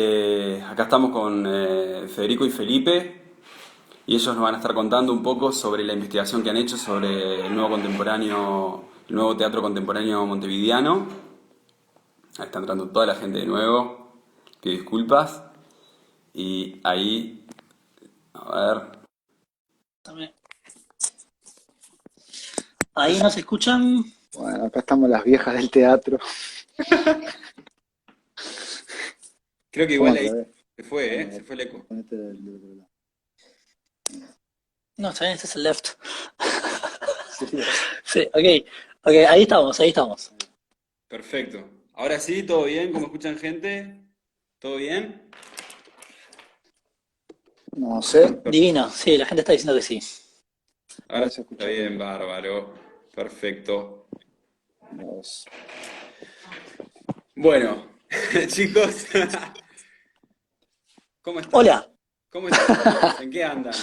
Acá estamos con Federico y Felipe y ellos nos van a estar contando un poco sobre la investigación que han hecho sobre el nuevo teatro contemporáneo montevideano. Ahí está entrando toda la gente de nuevo, pido disculpas. Y ahí, a ver, También. Ahí nos escuchan. Bueno, acá estamos las viejas del teatro. creo que ¿Cómo igual ahí otra vez? se Bueno, fue el eco. ponete del otro lado. No, está bien, este es el left. Sí, Sí, ok. Ok, ahí estamos, ahí estamos. Perfecto. Ahora sí, ¿todo bien? ¿Cómo escuchan gente? ¿Todo bien? no sé, Divino, sí, la gente está diciendo que sí. Ahora ahora sí se está escucha bien. bien, bárbaro. Perfecto. Los- Bueno, chicos, ¿cómo están? Hola. ¿Cómo están todos? ¿En qué andan?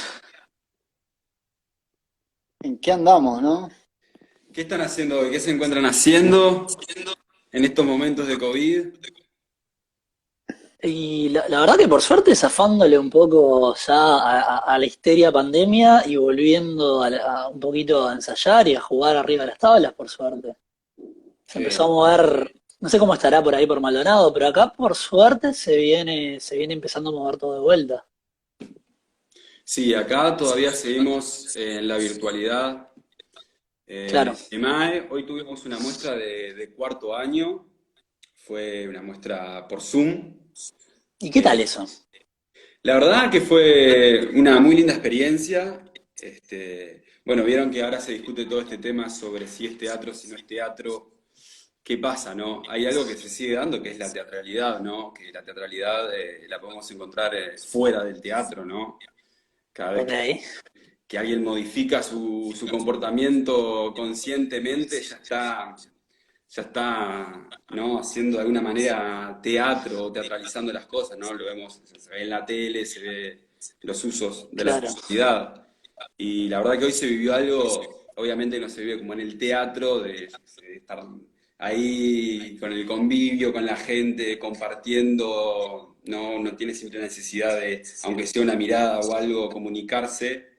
¿En qué andamos, no? ¿Qué están haciendo hoy? ¿Qué se encuentran haciendo en estos momentos de COVID? Y la verdad que por suerte zafándole un poco ya a la histeria pandemia y volviendo un poquito a ensayar y a jugar arriba de las tablas, por suerte. Se empezó a Sí. mover, no sé cómo estará por ahí por Maldonado, pero acá por suerte se viene empezando a mover todo de vuelta. Sí, acá todavía seguimos en la virtualidad Claro. de EMAE. Hoy tuvimos una muestra de cuarto año. Fue una muestra por Zoom. ¿Y qué Eh, tal eso? la verdad que fue una muy linda experiencia. Bueno, vieron que ahora se discute todo este tema sobre si es teatro, si no es teatro. ¿Qué pasa, no? Hay algo que se sigue dando que es la teatralidad, ¿no? Que la teatralidad la podemos encontrar fuera del teatro, ¿no? Cada vez Ok. que alguien modifica su comportamiento conscientemente, ya está, ¿no? Haciendo de alguna manera teatro o teatralizando las cosas, ¿no? Lo vemos, se ve en la tele, se ve los usos de la Claro. sexualidad. Y la verdad que hoy se vivió algo, obviamente no se vive como en el teatro, de estar ahí con el convivio, con la gente, compartiendo, no tiene siempre necesidad de, aunque sea una mirada o algo, comunicarse,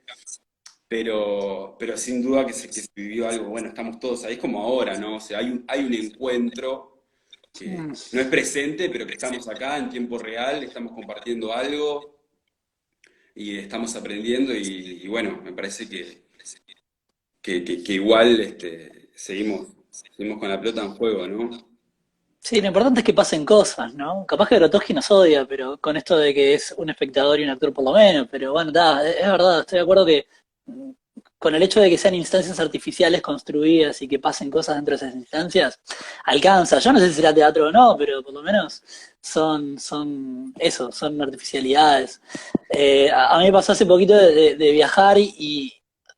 pero sin duda que se vivió algo, bueno, estamos todos ahí, es como ahora, ¿no? O sea, hay un encuentro Mm. que no es presente, pero que estamos acá en tiempo real, estamos compartiendo algo y estamos aprendiendo y bueno, me parece que igual seguimos con la pelota en juego, ¿no? Sí, lo importante es que pasen cosas, ¿no? Capaz que Grotowski nos odia, pero con esto de que es un espectador y un actor por lo menos, pero bueno, es verdad, estoy de acuerdo que mm, con el hecho de que sean instancias artificiales construidas y que pasen cosas dentro de esas instancias, alcanza. Yo no sé si será teatro o no, pero por lo menos son eso, son artificialidades. A mí me pasó hace poquito de viajar y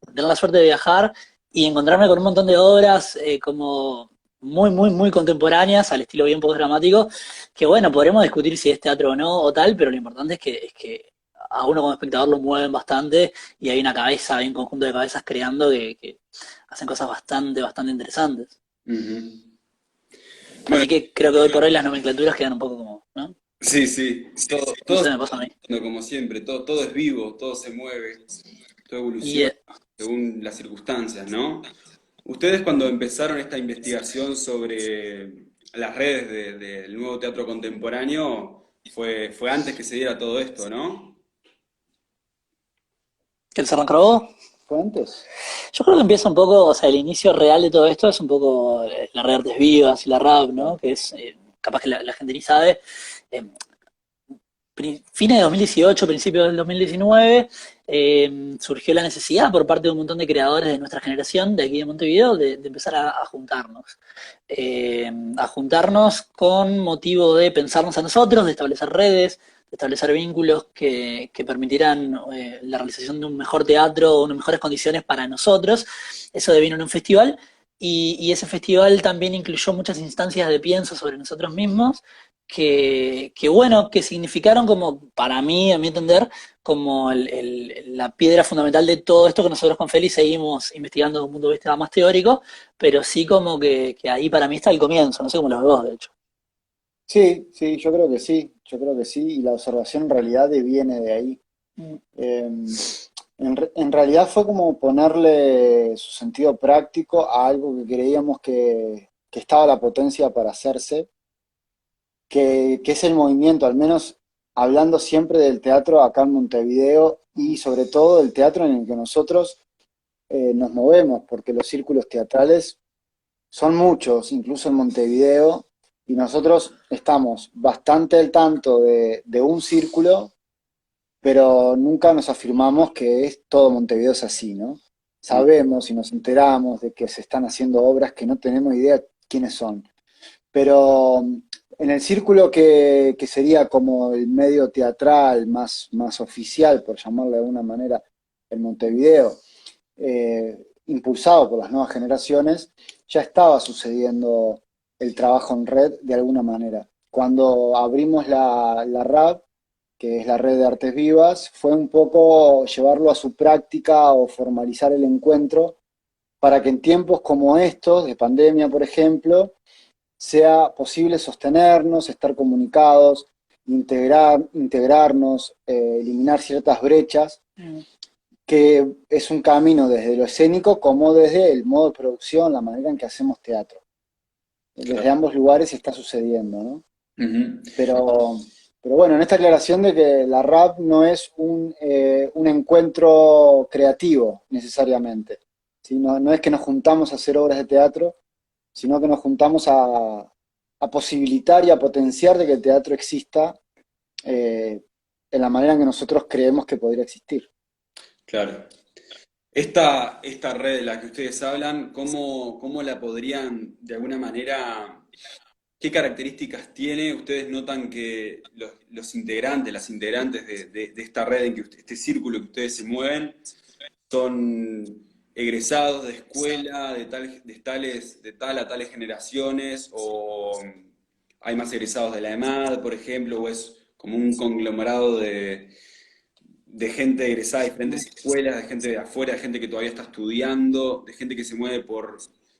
tener la suerte de viajar y encontrarme con un montón de obras como muy, muy, muy contemporáneas, al estilo bien postdramático, que bueno, podremos discutir si es teatro o no o tal, pero lo importante es que a uno como espectador lo mueven bastante y hay una cabeza, hay un conjunto de cabezas creando que hacen cosas bastante, bastante interesantes. Ujú. Bueno, Así que creo que hoy por hoy las nomenclaturas quedan un poco como, ¿no? sí, sí, No todo sé, se me pasa a mí. está moviendo como siempre, todo es vivo, todo se mueve, todo Y evoluciona según las circunstancias, ¿no? Ustedes cuando empezaron esta investigación sobre las redes del nuevo teatro contemporáneo, fue antes que se diera todo esto, ¿no? ¿el Cerro? ¿Fue antes? Yo creo que empieza un poco, o sea, el inicio real de todo esto es un poco la red Artes Vivas y la RAP, ¿no? Que es, capaz que la gente ni sabe, eh, fines de 2018, principios del 2019, surgió la necesidad por parte de un montón de creadores de nuestra generación, de aquí de Montevideo, de empezar a juntarnos. A juntarnos con motivo de pensarnos a nosotros, de establecer redes, de establecer vínculos que permitieran la realización de un mejor teatro, unas mejores condiciones para nosotros. Eso devino en un festival y ese festival también incluyó muchas instancias de pienso sobre nosotros mismos que bueno, que significaron como, para mí, a mi entender, como la piedra fundamental de todo esto que nosotros con Félix seguimos investigando desde un punto de vista más teórico, pero sí como que ahí para mí está el comienzo, no sé cómo lo ves vos, de hecho. Sí, sí, yo creo que sí, yo creo que sí, y la observación en realidad viene de ahí. Mm, Eh, en realidad fue como ponerle su sentido práctico a algo que creíamos que estaba la potencia para hacerse, que es el movimiento, al menos hablando siempre del teatro acá en Montevideo y sobre todo del teatro en el que nosotros nos movemos, porque los círculos teatrales son muchos, incluso en Montevideo, y nosotros estamos bastante al tanto de un círculo, pero nunca nos afirmamos que es todo Montevideo es así, ¿no? Mm, Sabemos y nos enteramos de que se están haciendo obras que no tenemos idea quiénes son, pero en el círculo que sería como el medio teatral más oficial, por llamarlo de alguna manera, en Montevideo, impulsado por las nuevas generaciones, ya estaba sucediendo el trabajo en red de alguna manera. Cuando abrimos la RAB, que es la red de artes vivas, fue un poco llevarlo a su práctica o formalizar el encuentro para que en tiempos como estos, de pandemia por ejemplo, sea posible sostenernos, estar comunicados, integrarnos, eliminar ciertas brechas, mm, que es un camino desde lo escénico como desde el modo de producción, la manera en que hacemos teatro. Desde claro. ambos lugares está sucediendo, ¿no? Ujú. Pero, pero bueno, en esta aclaración de que la RAP no es un encuentro creativo necesariamente, ¿sí? No, no es que nos juntamos a hacer obras de teatro, sino que nos juntamos a posibilitar y a potenciar de que el teatro exista eh, en la manera en que nosotros creemos que podría existir. Claro. Esta red de la que ustedes hablan, ¿cómo la podrían de alguna manera, qué características tiene? ¿Ustedes notan que los integrantes, las integrantes de esta red, este círculo que ustedes se mueven, son egresados de escuela, de tal a tales generaciones, o hay más egresados de la EMAD, por ejemplo, o es como un conglomerado de gente egresada de diferentes escuelas, de gente de afuera, de gente que todavía está estudiando, de gente que se mueve por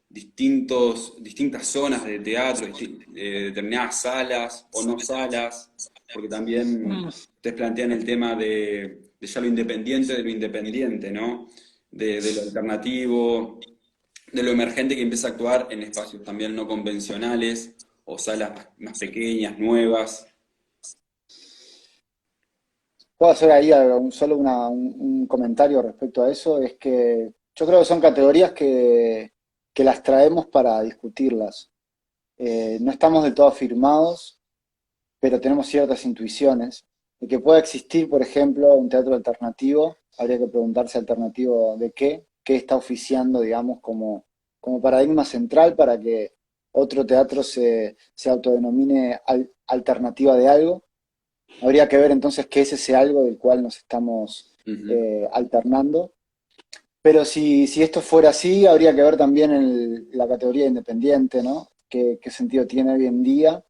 distintas zonas de teatro, determinadas salas o no salas, porque también mm. ustedes plantean el tema de ya de lo independiente, ¿no? De lo alternativo, de lo emergente que empieza a actuar en espacios también no convencionales o salas más pequeñas, nuevas. Puedo hacer ahí solo un comentario respecto a eso, es que yo creo que son categorías que las traemos para discutirlas. No estamos del todo afirmados, pero tenemos ciertas intuiciones. De que pueda existir, por ejemplo, un teatro alternativo, habría que preguntarse alternativo de qué está oficiando, digamos, como paradigma central para que otro teatro se autodenomine alternativa de algo. Habría que ver entonces qué es ese algo del cual nos estamos Ujú. alternando. Pero si esto fuera así, habría que ver también la categoría independiente, ¿no? ¿Qué sentido tiene hoy en día?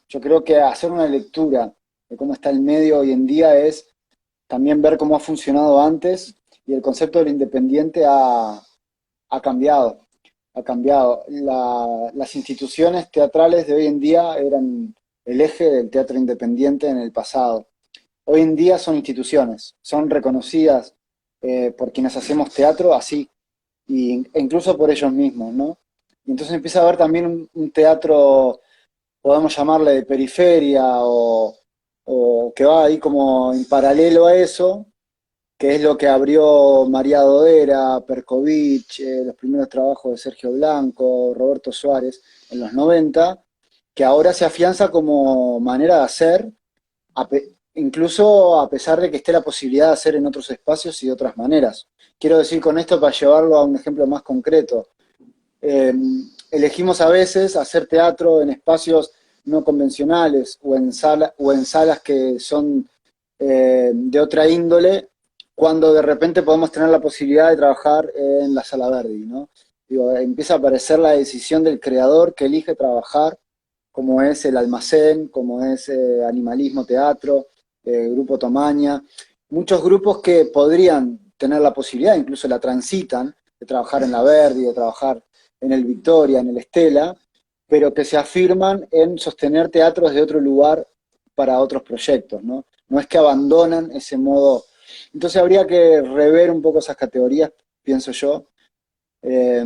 Yo creo que hacer una lectura de cómo está el medio hoy en día es también ver cómo ha funcionado antes y el concepto del independiente ha cambiado. Ha cambiado. Las instituciones teatrales de hoy en día eran el eje del teatro independiente en el pasado. Hoy en día son instituciones, son reconocidas por quienes hacemos teatro así, e incluso por ellos mismos, ¿no? Y entonces empieza a haber también un teatro, podemos llamarle de periferia, o que va ahí como en paralelo a eso, que es lo que abrió María Dodera, Perkovich, los primeros trabajos de Sergio Blanco, Roberto Suárez en los 90, que ahora se afianza como manera de hacer, incluso a pesar de que esté la posibilidad de hacer en otros espacios y de otras maneras. Quiero decir con esto, para llevarlo a un ejemplo más concreto, eh, elegimos a veces hacer teatro en espacios no convencionales o en salas que son de otra índole, cuando de repente podemos tener la posibilidad de trabajar en la sala Verdi, ¿no? Digo, empieza a aparecer la decisión del creador que elige trabajar, como es el Almacén, como es Animalismo Teatro, Grupo Tomaña, muchos grupos que podrían tener la posibilidad, incluso la transitan, de trabajar en la Verdi, de trabajar en el Victoria, en el Estela, pero que se afirman en sostener teatros de otro lugar para otros proyectos, ¿no? No es que abandonan ese modo. Entonces habría que rever un poco esas categorías, pienso yo. Eh,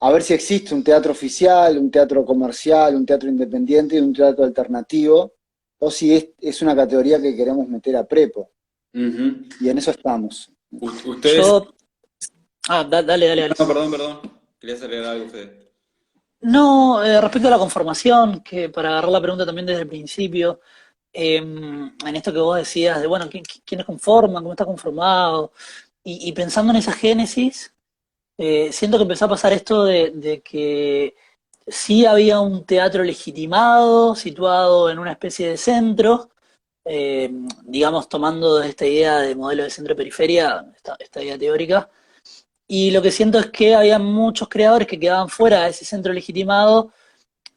a ver si existe un teatro oficial, un teatro comercial, un teatro independiente y un teatro alternativo, o si es una categoría que queremos meter a prepo. Ujú. Y en eso estamos. Ustedes... Yo, dale, dale, dale. No, perdón. Querías agregar algo, Fede. No, respecto a la conformación, que para agarrar la pregunta también desde el principio, en esto que vos decías de, bueno, ¿quiénes conforman? ¿Cómo está conformado? Y pensando en esa génesis, siento que empezó a pasar esto de que sí había un teatro legitimado, situado en una especie de centro, digamos, tomando esta idea de modelo de centro-periferia, esta idea teórica, y lo que siento es que había muchos creadores que quedaban fuera de ese centro legitimado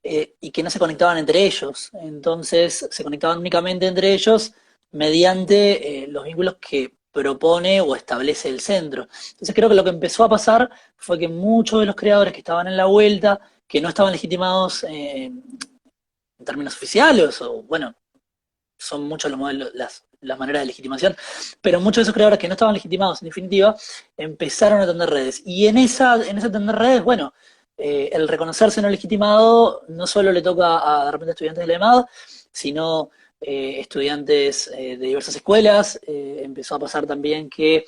y que no se conectaban entre ellos. Entonces se conectaban únicamente entre ellos mediante los vínculos que propone o establece el centro. Entonces creo que lo que empezó a pasar fue que muchos de los creadores que estaban en la vuelta, que no estaban legitimados en términos oficiales, o bueno, son muchos los modelos, las maneras de legitimación, pero muchos de esos creadores que no estaban legitimados, en definitiva, empezaron a tender redes. Y en esa tender redes, bueno, el reconocerse no legitimado no solo le toca a de repente estudiantes de la EMAD, sino estudiantes de diversas escuelas. Empezó a pasar también que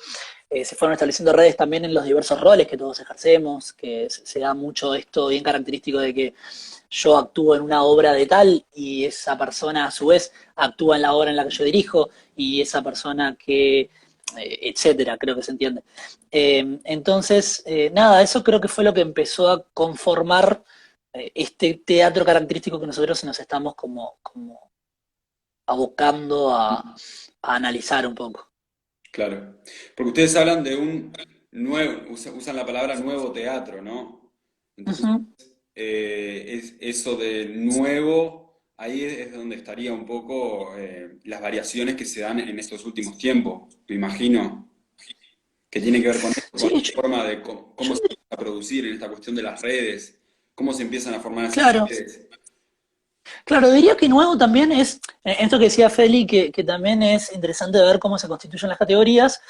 se fueron estableciendo redes también en los diversos roles que todos ejercemos, que se da mucho esto bien característico de que yo actúo en una obra de tal y esa persona a su vez actúa en la obra en la que yo dirijo y esa persona que, etcétera, creo que se entiende. Entonces, nada, eso creo que fue lo que empezó a conformar este teatro característico que nosotros nos estamos como abocando a analizar un poco. Claro. Porque ustedes hablan de un nuevo, usan la palabra nuevo teatro, ¿no? Entonces, Ujú. es eso de nuevo, ahí es donde estaría un poco las variaciones que se dan en estos últimos tiempos, me imagino, que tiene que ver con esto, con Sí, la forma de cómo yo- se empieza a producir en esta cuestión de las redes, cómo se empiezan a formar esas claro. redes. Claro, diría que nuevo también es, esto que decía Feli, que también es interesante ver cómo se constituyen las categorías.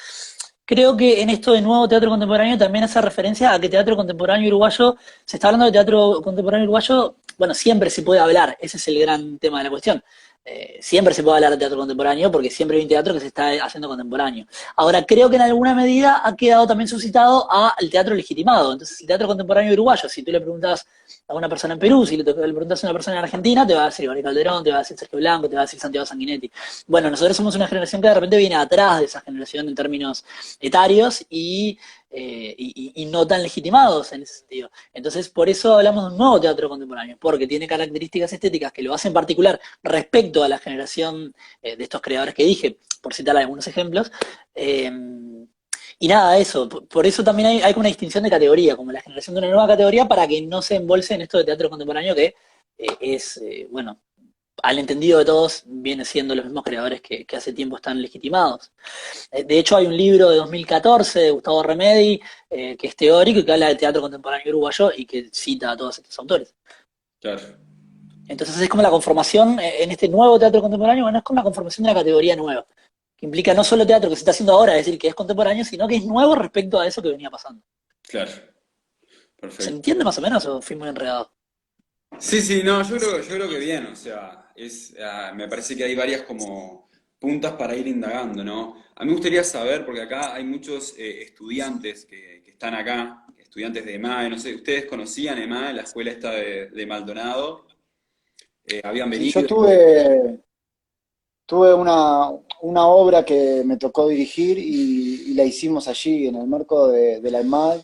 Creo que en esto de nuevo teatro contemporáneo también hace referencia a que teatro contemporáneo uruguayo, se está hablando de teatro contemporáneo uruguayo, bueno, siempre se puede hablar, ese es el gran tema de la cuestión. Siempre se puede hablar de teatro contemporáneo porque siempre hay un teatro que se está haciendo contemporáneo. Ahora, creo que en alguna medida ha quedado también suscitado al teatro legitimado. Entonces, el teatro contemporáneo uruguayo, si tú le preguntas a una persona en Perú, si le preguntas a una persona en Argentina, te va a decir Iván Calderón, te va a decir Sergio Blanco, te va a decir Santiago Sanguinetti. Bueno, nosotros somos una generación que de repente viene atrás de esa generación en términos etarios y no tan legitimados en ese sentido. Entonces, por eso hablamos de un nuevo teatro contemporáneo, porque tiene características estéticas que lo hacen particular respecto a la generación de estos creadores que dije, por citar algunos ejemplos. Eh, y nada, eso, por eso también hay una distinción de categoría, como la generación de una nueva categoría para que no se embolse en esto de teatro contemporáneo que bueno, al entendido de todos, viene siendo los mismos creadores que hace tiempo están legitimados. De hecho, hay un libro de 2014 de Gustavo Remedi, que es teórico y que habla de teatro contemporáneo uruguayo y que cita a todos estos autores. Claro. Entonces es como la conformación en este nuevo teatro contemporáneo, bueno, es como la conformación de una categoría nueva, que implica no solo teatro que se está haciendo ahora, es decir, que es contemporáneo, sino que es nuevo respecto a eso que venía pasando. Claro, ¿Se perfecto. entiende más o menos o fui muy enredado? Sí, no, yo creo que bien, o sea, me parece que hay varias como puntas para ir indagando, ¿no? A mí me gustaría saber, porque acá hay muchos estudiantes que están acá, estudiantes de EMAE, no sé, ¿ustedes conocían EMAE, la escuela esta de Maldonado? ¿Habían Sí, yo venido? tuve una obra que me tocó dirigir y la hicimos allí en el marco de la EMAD.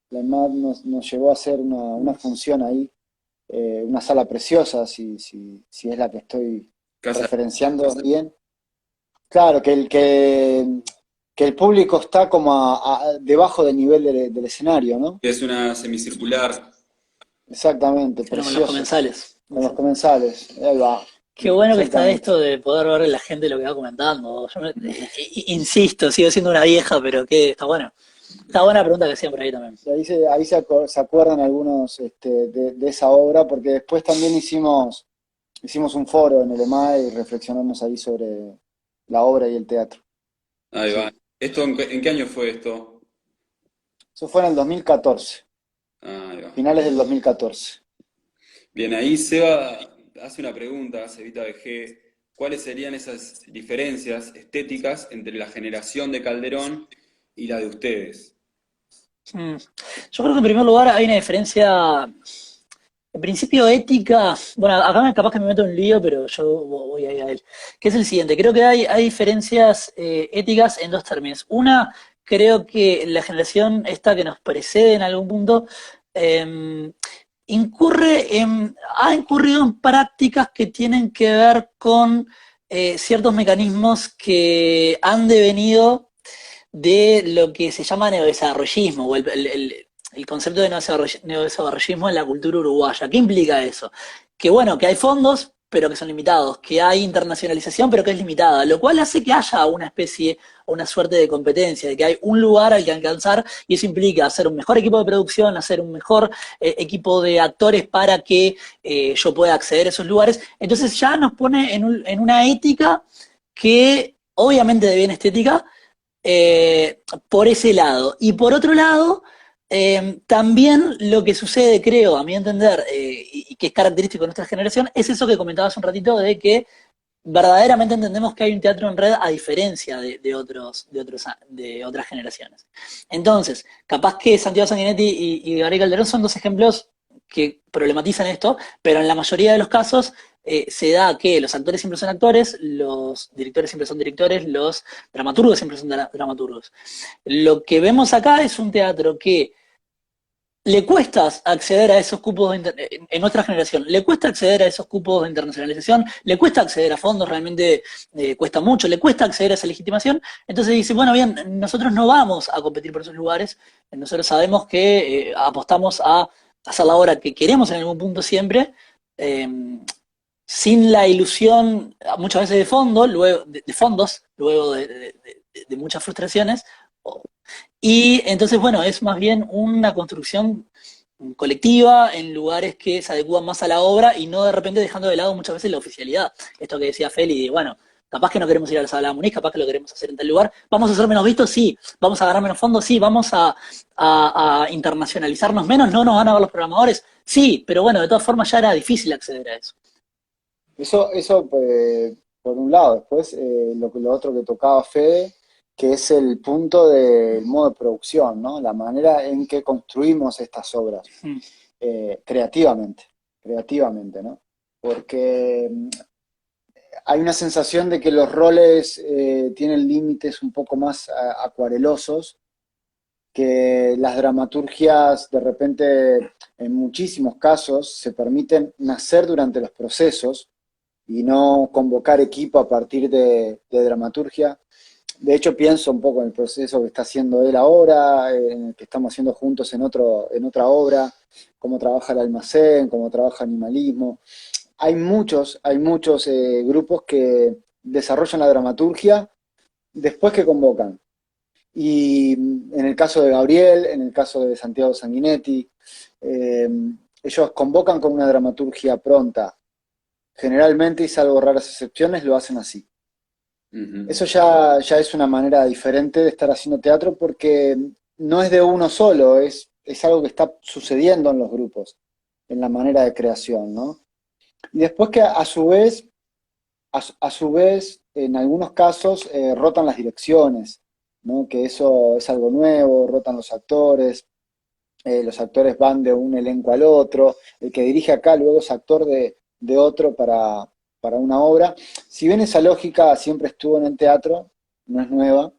La EMAD nos llevó a hacer una función ahí, una sala preciosa, si es la que estoy Casa, referenciando bien. Claro, que el público está como debajo del nivel del escenario, ¿no? que es una semicircular. Exactamente, Sino con los precioso. comensales. Con los comensales, ahí va, Qué bueno que está exactamente. esto de poder ver a la gente lo que va comentando. Insisto, sigo siendo una vieja, pero que está bueno. Está buena pregunta que hacían por ahí también. Y se acuerdan algunos de esa obra, porque después también hicimos un foro en el EMAE y reflexionamos ahí sobre la obra y el teatro. Ahí va. Sí, ¿Esto en qué año fue esto? eso fue en el 2014, Ahí va. finales del 2014. Bien, ahí Seba hace una pregunta, Sebita BG. ¿Cuáles serían esas diferencias estéticas entre la generación de Calderón y la de ustedes? Mm. Yo creo que en primer lugar hay una diferencia, en principio ética, bueno, acá capaz que me meto en un lío, pero yo voy ahí a él, que es el siguiente, creo que hay diferencias éticas en dos términos. Una, creo que la generación esta que nos precede en algún punto, eh, ha incurrido en prácticas que tienen que ver con ciertos mecanismos que han devenido de lo que se llama neodesarrollismo, o el concepto de neodesarrollismo en la cultura uruguaya. ¿Qué implica eso? Que bueno, que hay fondos, pero que son limitados, que hay internacionalización, pero que es limitada, lo cual hace que haya una especie, una suerte de competencia, de que hay un lugar al que alcanzar, y eso implica hacer un mejor equipo de producción, hacer un mejor equipo de actores para que yo pueda acceder a esos lugares. Entonces ya nos pone en una ética que obviamente de bien estética, por ese lado. Y por otro lado, también lo que sucede, creo, a mi entender, y que es característico de nuestra generación, es eso que comentabas un ratito de que verdaderamente entendemos que hay un teatro en red a diferencia de otras generaciones. Entonces, capaz que Santiago Sanguinetti y Gabriel Calderón son dos ejemplos que problematizan esto, pero en la mayoría de los casos se da que los actores siempre son actores, los directores siempre son directores, los dramaturgos siempre son dramaturgos. Lo que vemos acá es un teatro que le cuesta acceder a esos cupos en nuestra generación, le cuesta acceder a esos cupos de internacionalización, le cuesta acceder a fondos, realmente cuesta mucho, le cuesta acceder a esa legitimación, entonces dice, bueno, bien, nosotros no vamos a competir por esos lugares, nosotros sabemos que apostamos a hacer la obra que queremos en algún punto siempre, eh, sin la ilusión muchas veces de fondo, luego de fondos, luego de muchas frustraciones, y entonces, bueno, es más bien una construcción colectiva en lugares que se adecúan más a la obra y no de repente dejando de lado muchas veces la oficialidad. Esto que decía Feli, de, bueno, capaz que no queremos ir a la Sala Muniz, capaz que lo queremos hacer en tal lugar. ¿Vamos a ser menos vistos? Sí. ¿Vamos a ganar menos fondos? Sí. ¿Vamos a internacionalizarnos menos? ¿No nos van a ver los programadores? Sí, pero bueno, de todas formas ya era difícil acceder a eso. Eso por un lado. Después, lo otro que tocaba Fede, que es el punto del modo de producción, ¿no? La manera en que construimos estas obras, Mm. creativamente, ¿no? Porque hay una sensación de que los roles tienen límites un poco más acuarelosos, que las dramaturgias de repente, en muchísimos casos, se permiten nacer durante los procesos y no convocar equipo a partir de dramaturgia. De hecho, pienso un poco en el proceso que está haciendo él ahora, en el que estamos haciendo juntos en otra obra, cómo trabaja el almacén, cómo trabaja animalismo. Hay muchos grupos que desarrollan la dramaturgia después que convocan. Y en el caso de Gabriel, en el caso de Santiago Sanguinetti, eh, ellos convocan con una dramaturgia pronta. Generalmente, y salvo raras excepciones, lo hacen así. Ujú. Eso ya es una manera diferente de estar haciendo teatro porque no es de uno solo, es algo que está sucediendo en los grupos, en la manera de creación, ¿no? Y después que a su vez, en algunos casos rotan las direcciones, ¿no? Que eso es algo nuevo, rotan los actores van de un elenco al otro, el que dirige acá luego es actor de otro para una obra. Si bien esa lógica siempre estuvo en el teatro, no es nueva,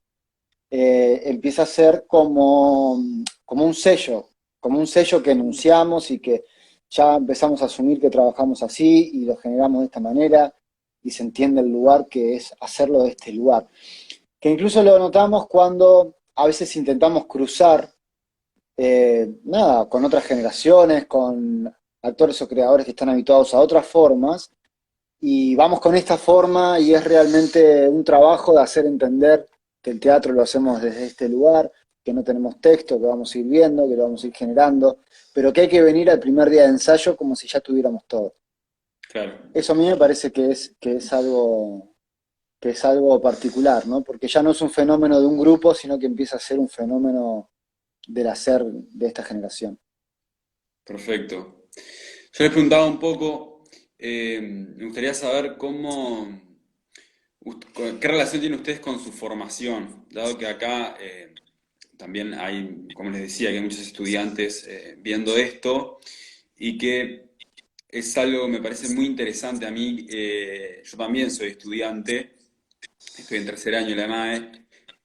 empieza a ser como un sello que enunciamos y que ya empezamos a asumir que trabajamos así y lo generamos de esta manera y se entiende el lugar que es hacerlo de este lugar. Que incluso lo notamos cuando a veces intentamos cruzar nada, con otras generaciones, con actores o creadores que están habituados a otras formas, y vamos con esta forma y es realmente un trabajo de hacer entender que el teatro lo hacemos desde este lugar, que no tenemos texto, que vamos a ir viendo, que lo vamos a ir generando, pero que hay que venir al primer día de ensayo como si ya tuviéramos todo. Claro. Eso a mí me parece que es algo particular, ¿no? Porque ya no es un fenómeno de un grupo, sino que empieza a ser un fenómeno del hacer de esta generación. Perfecto. Yo les preguntaba un poco, me gustaría saber qué relación tienen ustedes con su formación, dado que acá también hay, como les decía, que hay muchos estudiantes viendo esto y que es algo que me parece muy interesante a mí. Yo también soy estudiante, estoy en tercer año de la EMAE,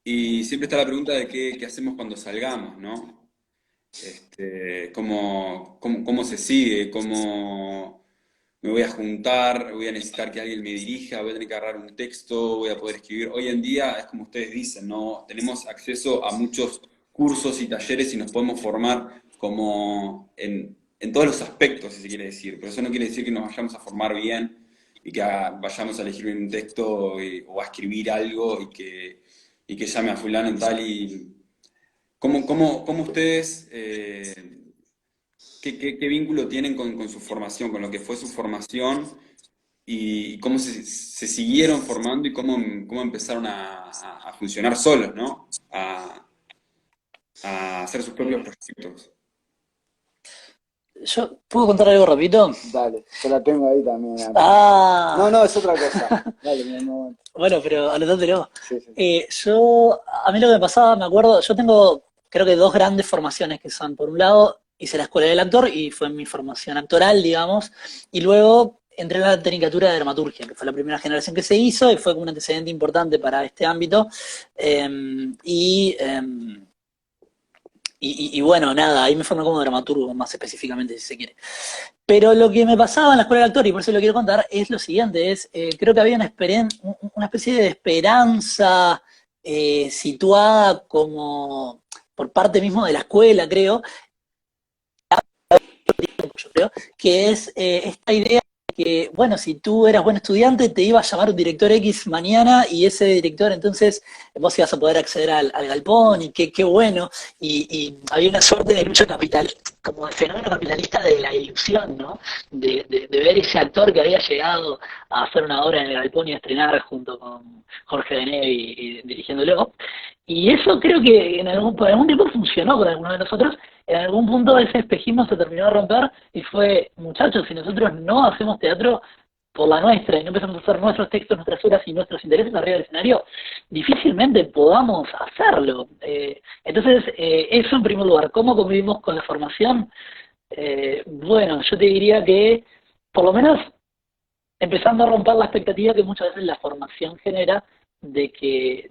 y siempre está la pregunta de qué hacemos cuando salgamos, ¿no? ¿Cómo se sigue? ¿Cómo me voy a juntar? ¿Voy a necesitar que alguien me dirija? ¿Voy a tener que agarrar un texto? ¿Voy a poder escribir? Hoy en día es como ustedes dicen, ¿no? Tenemos acceso a muchos cursos y talleres y nos podemos formar como en todos los aspectos, si se quiere decir. Pero eso no quiere decir que nos vayamos a formar bien y que vayamos a elegir un texto o a escribir algo y que llame a fulano en tal y... ¿Cómo ustedes, qué vínculo tienen con su formación, con lo que fue su formación y cómo se siguieron formando y cómo empezaron a funcionar solos, ¿no? A hacer sus propios proyectos. Yo, ¿puedo contar algo rapidito? Dale, yo la tengo ahí también. Ah, No, es otra cosa. Dale, mi amor. bueno, pero anotátelo. Sí, sí. A mí lo que me pasaba, me acuerdo, yo tengo creo que dos grandes formaciones que son, por un lado, hice la escuela del actor y fue mi formación actoral, digamos, y luego entré en la tecnicatura de dramaturgia, que fue la primera generación que se hizo y fue como un antecedente importante para este ámbito. Eh, y, eh, y bueno, nada, ahí me formé como dramaturgo, más específicamente, si se quiere. Pero lo que me pasaba en la escuela de actor, y por eso lo quiero contar, es lo siguiente, creo que había una especie de esperanza situada como por parte mismo de la escuela, creo, yo creo, que es esta idea de que, bueno, si tú eras buen estudiante, te iba a llamar un director X mañana y ese director, entonces vos ibas a poder acceder al galpón y qué bueno. Y había una suerte de lucha capital, como de fenómeno capitalista de la ilusión, ¿no? De ver ese actor que había llegado a hacer una obra en el galpón y a estrenar junto con Jorge Benevi y dirigiéndolo. Y eso creo que por algún tiempo funcionó con algunos de nosotros. En algún punto ese espejismo se terminó de romper y fue, muchachos, si nosotros no hacemos teatro por la nuestra y no empezamos a hacer nuestros textos, nuestras obras y nuestros intereses arriba del escenario, difícilmente podamos hacerlo. Entonces, eso en primer lugar. ¿Cómo convivimos con la formación? Bueno, yo te diría que, por lo menos, empezando a romper la expectativa que muchas veces la formación genera de que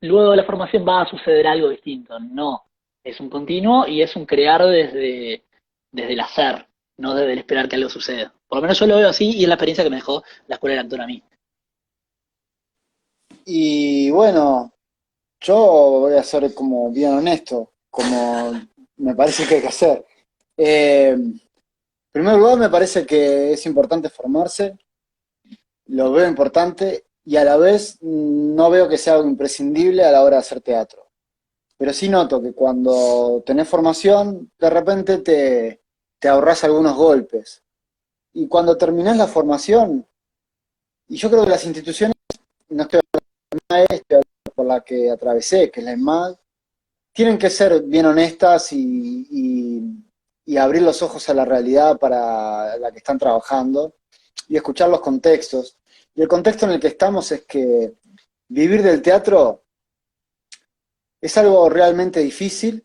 luego de la formación va a suceder algo distinto. No, es un continuo y es un crear desde el hacer, no desde el esperar que algo suceda. Por lo menos yo lo veo así y es la experiencia que me dejó la escuela del actor a mí. Y bueno, yo voy a ser como bien honesto, como me parece que hay que hacer. En primer lugar, me parece que es importante formarse, lo veo importante y a la vez no veo que sea algo imprescindible a la hora de hacer teatro. Pero sí noto que cuando tenés formación, de repente te ahorrás algunos golpes. Y cuando terminás la formación, y yo creo que las instituciones, no estoy hablando de esto, por la que atravesé, que es la EMAD, tienen que ser bien honestas y abrir los ojos a la realidad para la que están trabajando y escuchar los contextos. Y el contexto en el que estamos es que vivir del teatro es algo realmente difícil,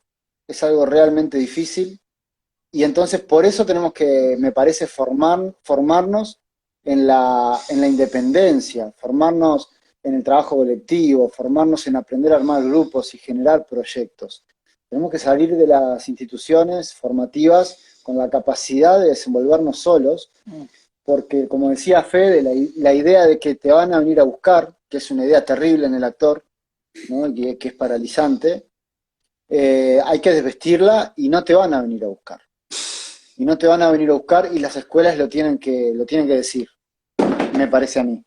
y entonces por eso tenemos que, me parece, formarnos en la independencia, formarnos en el trabajo colectivo, formarnos en aprender a armar grupos y generar proyectos. Tenemos que salir de las instituciones formativas con la capacidad de desenvolvernos solos, porque como decía Fede, la idea de que te van a venir a buscar, que es una idea terrible en el actor, ¿no? Que es paralizante, hay que desvestirla y no te van a venir a buscar. Y no te van a venir a buscar y las escuelas lo tienen que decir, me parece a mí.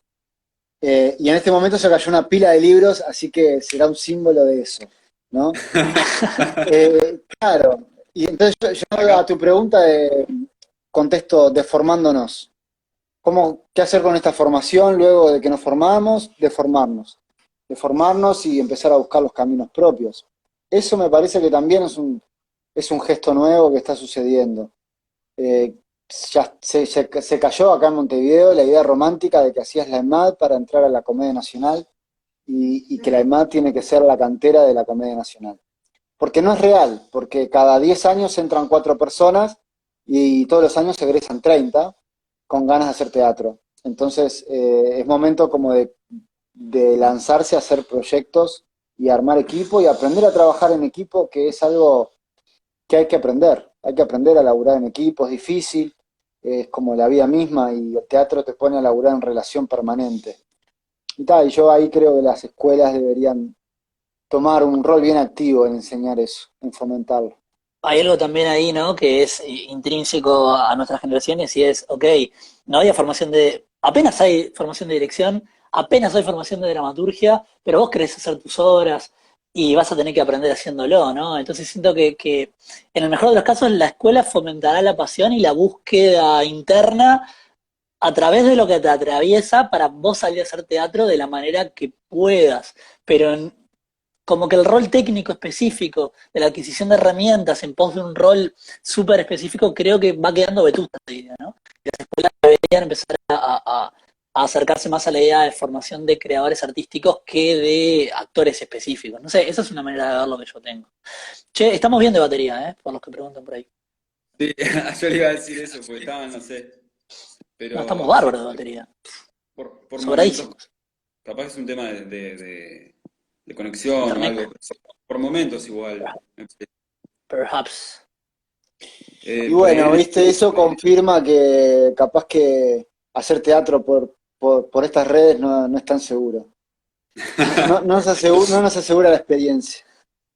Y en este momento se cayó una pila de libros, así que será un símbolo de eso, ¿no? Claro, y entonces yo Acá. a tu pregunta contesto deformándonos. ¿Qué hacer con esta formación luego de que nos formamos? Deformarnos. Deformarnos y empezar a buscar los caminos propios. Eso me parece que también es un gesto nuevo que está sucediendo. Eh, ya se cayó acá en Montevideo la idea romántica de que hacías la EMAD para entrar a la Comedia Nacional y que la EMAD tiene que ser la cantera de la Comedia Nacional. Porque no es real, porque cada 10 años entran 4 personas y todos los años se egresan 30 con ganas de hacer teatro. Entonces es momento como de lanzarse a hacer proyectos y armar equipo y aprender a trabajar en equipo, que es algo que hay que aprender. Hay que aprender a laburar en equipo, es difícil, es como la vida misma y el teatro te pone a laburar en relación permanente. Y tal, y yo ahí creo que las escuelas deberían tomar un rol bien activo en enseñar eso, en fomentarlo. Hay algo también ahí, ¿no? Que es intrínseco a nuestras generaciones y es, ok, no había formación apenas hay formación de dirección, apenas hay formación de dramaturgia, pero vos querés hacer tus obras y vas a tener que aprender haciéndolo, ¿no? Entonces siento que en el mejor de los casos la escuela fomentará la pasión y la búsqueda interna a través de lo que te atraviesa para vos salir a hacer teatro de la manera que puedas, pero como que el rol técnico específico de la adquisición de herramientas en pos de un rol súper específico, creo que va quedando vetusta esa idea, ¿no? Y las escuelas deberían empezar a acercarse más a la idea de formación de creadores artísticos que de actores específicos. No sé, esa es una manera de ver lo que yo tengo. Che, estamos bien de batería, ¿eh? Por los que preguntan por ahí. Sí, yo le iba a decir eso, porque estaban, no sé, No, estamos pero sí, bárbaros de batería. por momentos, Sobradísimos. capaz es un tema de conexión o Internet. algo, por momentos igual. Perhaps. Y Por ahí bueno, viste, eso confirma que capaz que hacer teatro por estas redes no es tan seguro. No nos asegura la experiencia.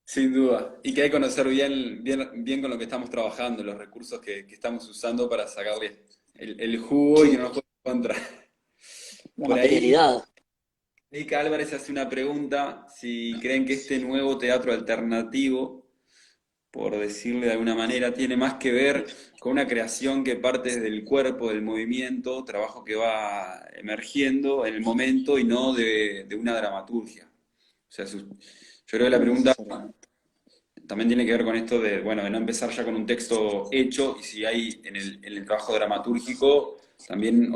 sin duda, y que hay que conocer bien con lo que estamos trabajando, los recursos que estamos usando para sacarle el jugo y que Sí, no nos pueda encontrar. La Por ahí, materialidad. Erika Álvarez hace una pregunta, si creen que este nuevo teatro alternativo, por decirle de alguna manera, tiene más que ver con una creación que parte desde el cuerpo, del movimiento, trabajo que va emergiendo en el momento y no de una dramaturgia. O sea, yo creo que la no pregunta necesariamente. también tiene que ver con esto de, bueno, de no empezar ya con un texto hecho y si hay en el trabajo dramatúrgico también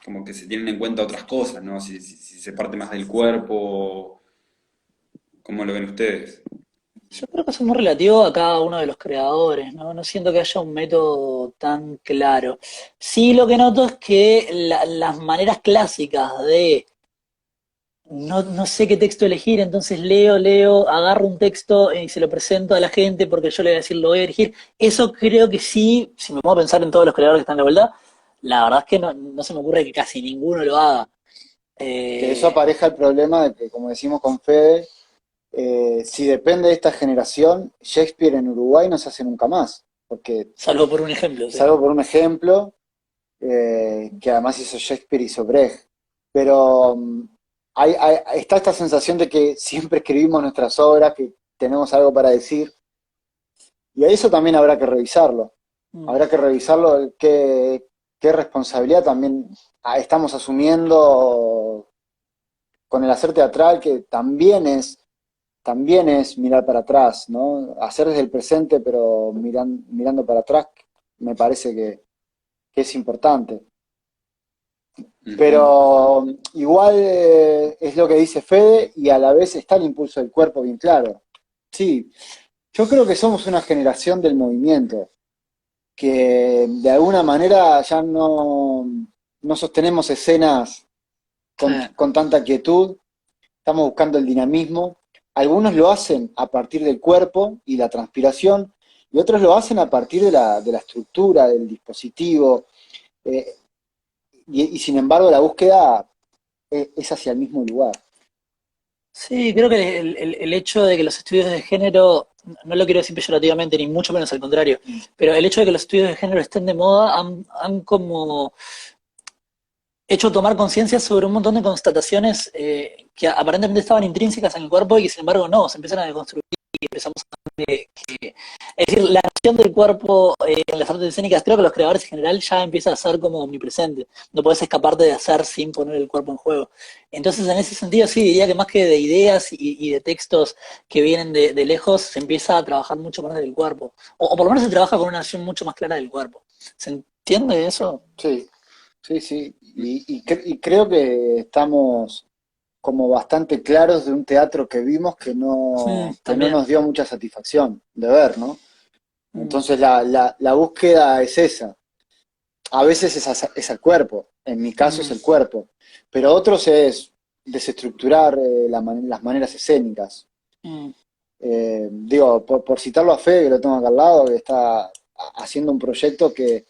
como que se tienen en cuenta otras cosas, ¿no? Si se parte más del cuerpo, ¿cómo lo ven ustedes? Yo creo que eso es muy relativo a cada uno de los creadores, ¿no? No siento que haya un método tan claro. Sí, lo que noto es que las maneras clásicas de no sé qué texto elegir, entonces leo, agarro un texto y se lo presento a la gente porque yo le voy a decir lo voy a elegir. Eso creo que sí, si me pongo a pensar en todos los creadores que están en la vuelta, la verdad es que no se me ocurre que casi ninguno lo haga. Que eso Eh, apareja el problema de que, como decimos con Fede, si depende de esta generación, Shakespeare en Uruguay no se hace nunca más. Porque, Salvo por un ejemplo, sí. salvo por un ejemplo, que además hizo Shakespeare y hizo Brecht. Pero está esta sensación de que siempre escribimos nuestras obras, que tenemos algo para decir, y a eso también habrá que revisarlo. Mm. Habrá que revisarlo, qué responsabilidad también estamos asumiendo con el hacer teatral, que también es mirar para atrás, ¿no? Hacer desde el presente, pero mirando para atrás, me parece que es importante. Ujú. Pero igual es lo que dice Fede y a la vez está el impulso del cuerpo bien claro. Sí, yo creo que somos una generación del movimiento, que de alguna manera ya no sostenemos escenas Sí. con tanta quietud, estamos buscando el dinamismo. Algunos lo hacen a partir del cuerpo y la transpiración, y otros lo hacen a partir de la estructura, del dispositivo, eh, y sin embargo la búsqueda es hacia el mismo lugar. Sí, creo que el hecho de que los estudios de género, no lo quiero decir peyorativamente, ni mucho menos al contrario, pero el hecho de que los estudios de género estén de moda han como hecho tomar conciencia sobre un montón de constataciones que aparentemente estaban intrínsecas en el cuerpo y que sin embargo no, se empiezan a deconstruir y empezamos a es decir, la noción del cuerpo en las artes escénicas, creo que los creadores en general ya empieza a ser como omnipresente. No podés escaparte de hacer sin poner el cuerpo en juego. Entonces, en ese sentido, sí, diría que más que de ideas y de textos que vienen de lejos, se empieza a trabajar mucho más del cuerpo. O por lo menos se trabaja con una noción mucho más clara del cuerpo. ¿Se entiende eso? Sí, sí, sí. Y creo que estamos como bastante claros de un teatro que vimos que no También. nos dio mucha satisfacción de ver, ¿no? Mm, Entonces la búsqueda es esa. A veces es el cuerpo, en mi caso es mm, el cuerpo, pero otros es desestructurar las maneras escénicas. mm, Digo, por citarlo a Fede, que lo tengo acá al lado, que está haciendo un proyecto que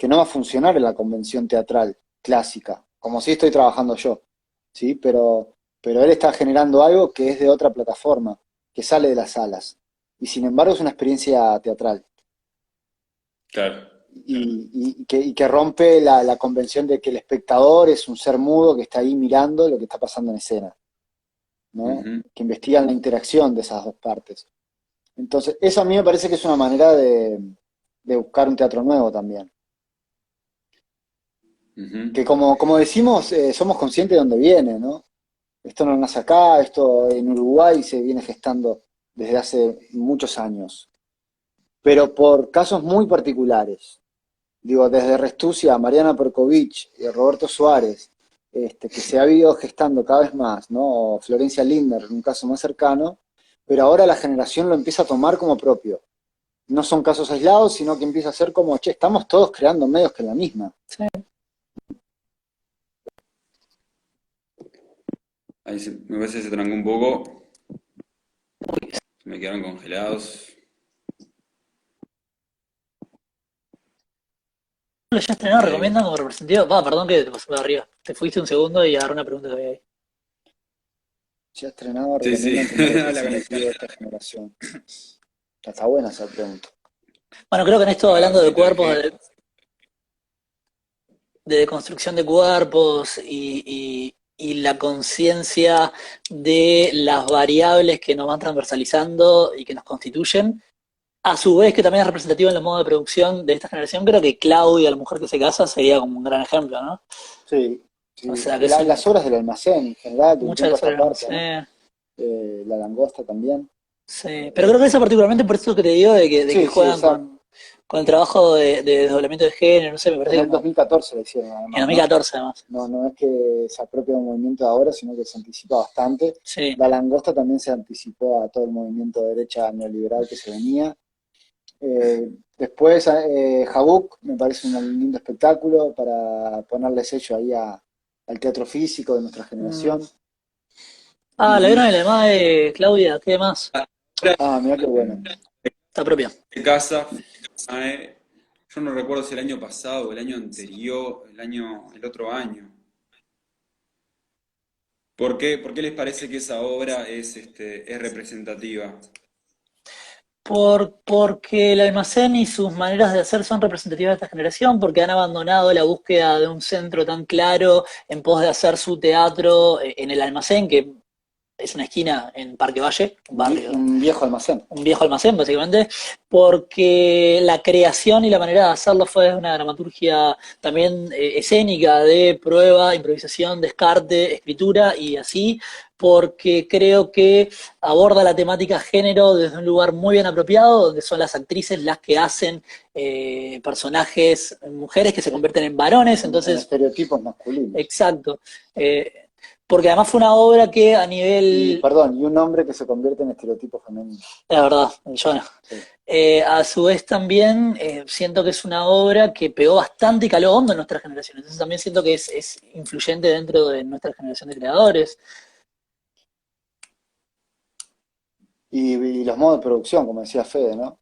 no va a funcionar en la convención teatral clásica, como si estoy trabajando yo, ¿sí? Pero él está generando algo que es de otra plataforma, que sale de las salas, y sin embargo es una experiencia teatral, Claro. y que rompe la convención de que el espectador es un ser mudo que está ahí mirando lo que está pasando en escena, ¿no? Ujú, Que investigan la interacción de esas dos partes. Entonces, eso a mí me parece que es una manera de buscar un teatro nuevo también. ujú. Que como decimos, somos conscientes de dónde viene, ¿no? Esto no nace acá, esto en Uruguay se viene gestando desde hace muchos años, pero por casos muy particulares. Digo, desde Restucia, Mariana Perkovich, Roberto Suárez, que se ha ido gestando cada vez más, ¿no? O Florencia Lindner, un caso más cercano, pero ahora la generación lo empieza a tomar como propio. No son casos aislados, sino que empieza a ser como, che, estamos todos creando medios que la misma. sí. Me parece que se trancó un poco. Se me quedaron congelados. Lo ya estrenado, Ahí recomiendan vuelvo. como representativo. Va, perdón que te pasé por arriba. Te fuiste un segundo y agarré una pregunta que había ahí. Se ha estrenado, Sí, sí. recomiendan como Habla con el representativo de teatro. esta generación. Está buena esa pregunta. Bueno, creo que en esto, Ah, hablando de sí, cuerpos, traje. de deconstrucción de cuerpos y la conciencia de las variables que nos van transversalizando y que nos constituyen, a su vez que también es representativo en los modos de producción de esta generación, creo que Claudia, la mujer que se casa, sería como un gran ejemplo, ¿no? Sí, O sí. sea, que es Las obras del almacén en general, de un muchas tiempo a esta veces, parte, ¿no? La langosta también. sí, pero creo Eh, que eso particularmente por eso que te digo de que sí, sí, juegan exacto. con el trabajo de desdoblamiento de género, no sé, me En parece el como 2014 lo hicieron en además, ¿no? 2014 además. No, no es que se apropia de un movimiento de ahora, sino que se anticipa bastante. Sí. La langosta también se anticipó a todo el movimiento de derecha neoliberal que se venía. Después, Jabuk me parece un lindo espectáculo para ponerle sello ahí al teatro físico de nuestra Mm. generación. Ah, la Ujú. vieron en la madre de Claudia, ¿qué más? Ahora, Ah, mira qué bueno. Está propia. de casa, yo no recuerdo si el año pasado, el año anterior, el otro año. ¿Por qué les parece que esa obra es representativa? Porque el almacén y sus maneras de hacer son representativas de esta generación, porque han abandonado la búsqueda de un centro tan claro en pos de hacer su teatro en el almacén, que es una esquina en Parque Valle, un barrio, Un viejo almacén. un viejo almacén básicamente, porque la creación y la manera de hacerlo fue una dramaturgia también escénica de prueba, improvisación, descarte, escritura y así, porque creo que aborda la temática género desde un lugar muy bien apropiado, donde son las actrices las que hacen personajes, mujeres que se Sí, convierten en varones, en entonces, estereotipos masculinos. exacto. Eh, porque además fue una obra que a Y, nivel, perdón, y un hombre que se convierte en estereotipo femenino. es verdad, yo no. Sí. A su vez también siento que es una obra que pegó bastante y caló hondo en nuestra generación. Entonces también siento que es influyente dentro de nuestra generación de creadores. Y los modos de producción, como decía Fede, ¿no?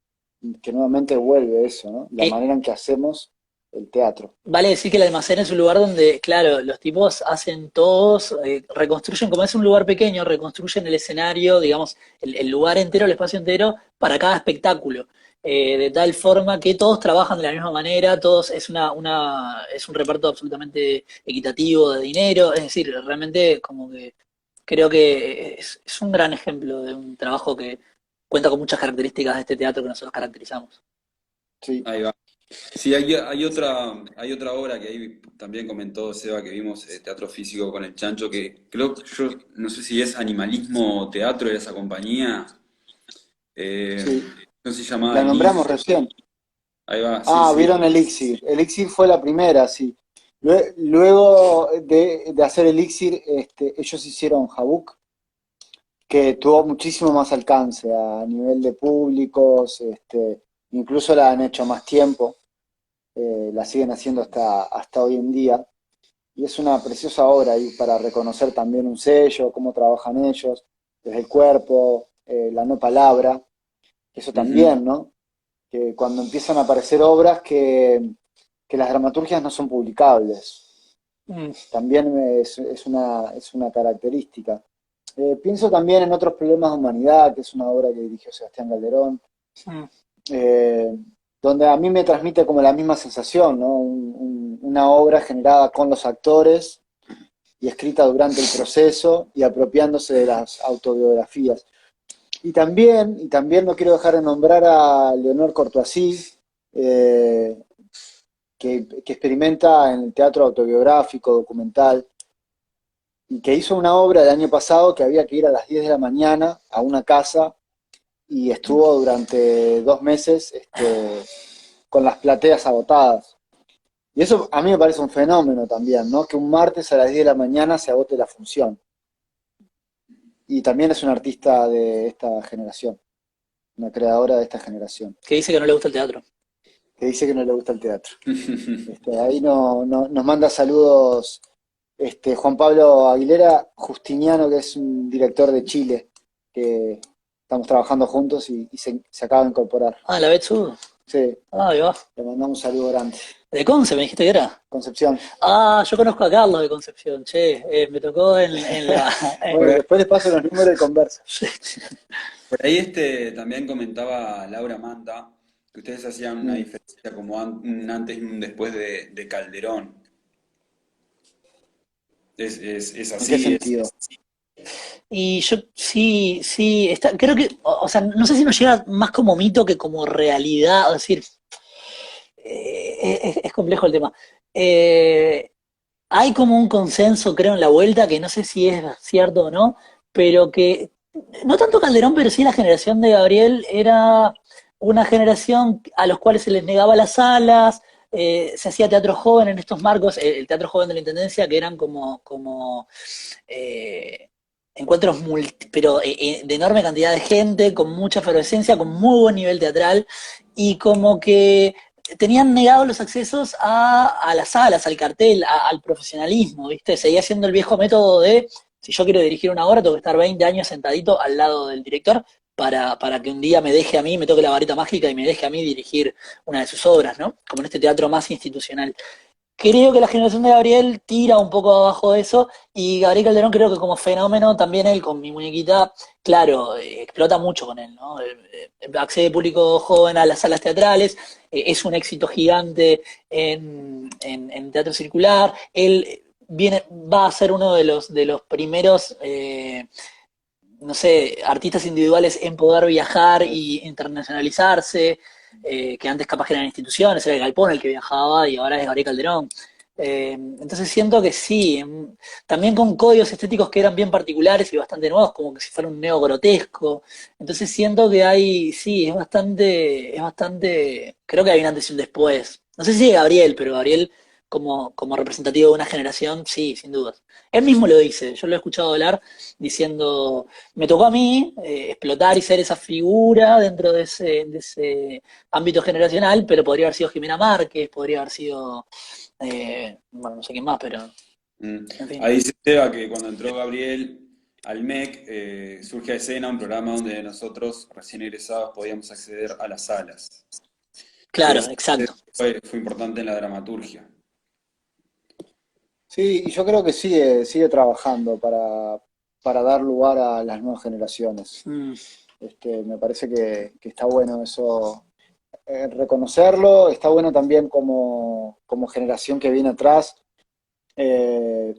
Que nuevamente vuelve eso, ¿no? La Eh, manera en que hacemos el teatro. vale decir que el almacén es un lugar donde, claro, los tipos hacen todos, reconstruyen, como es un lugar pequeño, reconstruyen el escenario, digamos, el lugar entero, el espacio entero, para cada espectáculo. de tal forma que todos trabajan de la misma manera, todos es un reparto absolutamente equitativo de dinero, es decir, realmente como que creo que es un gran ejemplo de un trabajo que cuenta con muchas características de este teatro que nosotros caracterizamos. Sí, Ahí va. Sí, hay otra obra que ahí también comentó Seba que vimos, Teatro Físico con el Chancho, que creo que yo no sé si es Animalismo Teatro de esa compañía, sí. no sé si llamaba La nombramos Elixir. recién. Ahí va, sí, Ah, sí. vieron Elixir. Elixir fue la primera, sí. Luego de hacer Elixir, ellos hicieron Jabuk, que tuvo muchísimo más alcance a nivel de públicos, incluso la han hecho más tiempo, la siguen haciendo hasta hoy en día. Y es una preciosa obra y para reconocer también un sello, cómo trabajan ellos, desde el cuerpo, la no palabra, eso Ujú. también, ¿no? Que cuando empiezan a aparecer obras que las dramaturgias no son publicables, Mm, también es una característica. Pienso también en Otros problemas de humanidad, que es una obra que dirigió Sebastián Calderón, mm. eh, donde a mí me transmite como la misma sensación, ¿no? Una obra generada con los actores y escrita durante el proceso y apropiándose de las autobiografías. Y también no quiero dejar de nombrar a Leonor Courtoisí, eh, que experimenta en el teatro autobiográfico, documental, y que hizo una obra el año pasado que había que ir a las 10 de la mañana a una casa y estuvo durante 2 meses con las plateas agotadas. Y eso a mí me parece un fenómeno también, ¿no? Que un martes a las 10 de la mañana se agote la función. Y también es una artista de esta generación, una creadora de esta generación, Que dice que no le gusta el teatro. que dice que no le gusta el teatro. Ahí nos manda saludos Juan Pablo Aguilera Justiniano, que es un director de Chile, que estamos trabajando juntos y se acaba de incorporar. Ah, la Betsu. Sí, Ah, ahí va. le mandamos un saludo grande. De Conce, me dijiste que era. Concepción. Ah, yo conozco a Carlos de Concepción, che. Me tocó en la. Bueno, después les paso los números de conversa. Por ahí también comentaba Laura Manta que ustedes hacían una Mm. diferencia como un antes y un después de Calderón. Es ¿En qué así, sentido? Y yo sí, sí, creo que, o sea, no sé si nos llega más como mito que como realidad, es decir, es complejo el tema. Eh, Hay como un consenso, creo, en la vuelta, que no sé si es cierto o no, pero que, no tanto Calderón, pero sí la generación de Gabriel era una generación a los cuales se les negaba las salas, se hacía teatro joven en estos marcos, el teatro joven de la Intendencia, que eran como eh, encuentros pero de enorme cantidad de gente, con mucha efervescencia, con muy buen nivel teatral, y como que tenían negados los accesos a las salas, al cartel, al profesionalismo, ¿viste? Seguía siendo el viejo método de, si yo quiero dirigir una obra, tengo que estar 20 años sentadito al lado del director para que un día me deje a mí, me toque la varita mágica y me deje a mí dirigir una de sus obras, ¿no? Como en este teatro más institucional. Creo que la generación de Gabriel tira un poco abajo de eso y Gabriel Calderón creo que como fenómeno también él con mi muñequita, claro, explota mucho con él, ¿no? Accede público joven a las salas teatrales, es un éxito gigante en teatro circular, él va a ser uno de los primeros, no sé, artistas individuales en poder viajar y internacionalizarse, que antes capaz que eran instituciones, era el Galpón el que viajaba y ahora es Gabriel Calderón. Entonces siento que sí, también con códigos estéticos que eran bien particulares y bastante nuevos, como que si fuera un neo grotesco. Entonces siento que hay, sí, es bastante, creo que hay un antes y un después. No sé si de Gabriel, pero Gabriel como representativo de una generación, sí, sin dudas. Él mismo lo dice, yo lo he escuchado hablar diciendo, me tocó a mí explotar y ser esa figura dentro de ese ámbito generacional, pero podría haber sido Jimena Márquez, podría haber sido, bueno, no sé quién más, pero Mm. en fin. Ahí dice Seba que cuando entró Gabriel al MEC, surge a escena un programa donde nosotros, recién egresados, podíamos acceder a las salas. Que Claro, eso exacto. fue importante en la dramaturgia. Sí, y yo creo que sigue trabajando para dar lugar a las nuevas generaciones. Mm, Me parece que está bueno eso. reconocerlo, está bueno también como generación que viene atrás. Eh,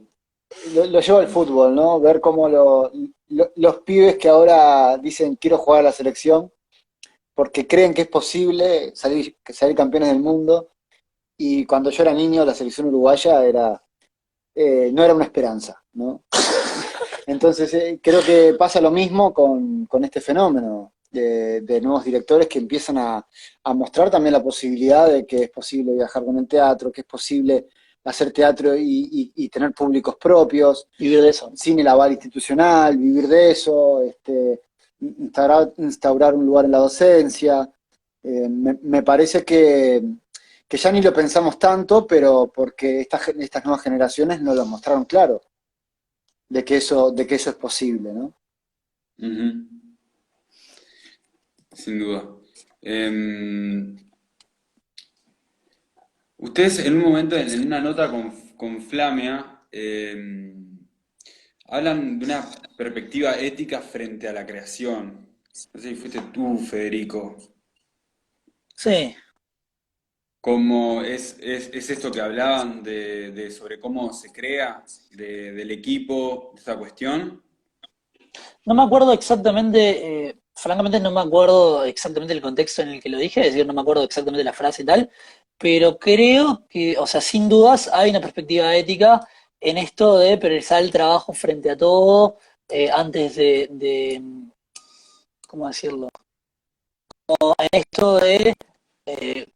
lo llevo al fútbol, ¿no? Ver cómo los pibes que ahora dicen quiero jugar a la selección, porque creen que es posible salir campeones del mundo, y cuando yo era niño la selección uruguaya no era una esperanza, ¿no? Entonces creo que pasa lo mismo con este fenómeno de nuevos directores que empiezan a mostrar también la posibilidad de que es posible viajar con el teatro, que es posible hacer teatro y tener públicos propios, Vivir de eso. sin el aval institucional, vivir de eso, instaurar un lugar en la docencia. Me parece que ya ni lo pensamos tanto, pero porque estas nuevas generaciones nos lo mostraron claro, de que eso es posible, ¿no? Ujú. Sin duda. Em, Ustedes en un momento, en una nota con Flamia, hablan de una perspectiva ética frente a la creación. No sé si fuiste tú, Federico. Sí. ¿Cómo es esto que hablaban sobre cómo se crea, del equipo, de esta cuestión? No me acuerdo exactamente, francamente no me acuerdo exactamente el contexto en el que lo dije, es decir, no me acuerdo exactamente la frase y tal, pero creo que, o sea, sin dudas hay una perspectiva ética en esto de priorizar el trabajo frente a todo, antes ¿cómo decirlo? En esto de eh,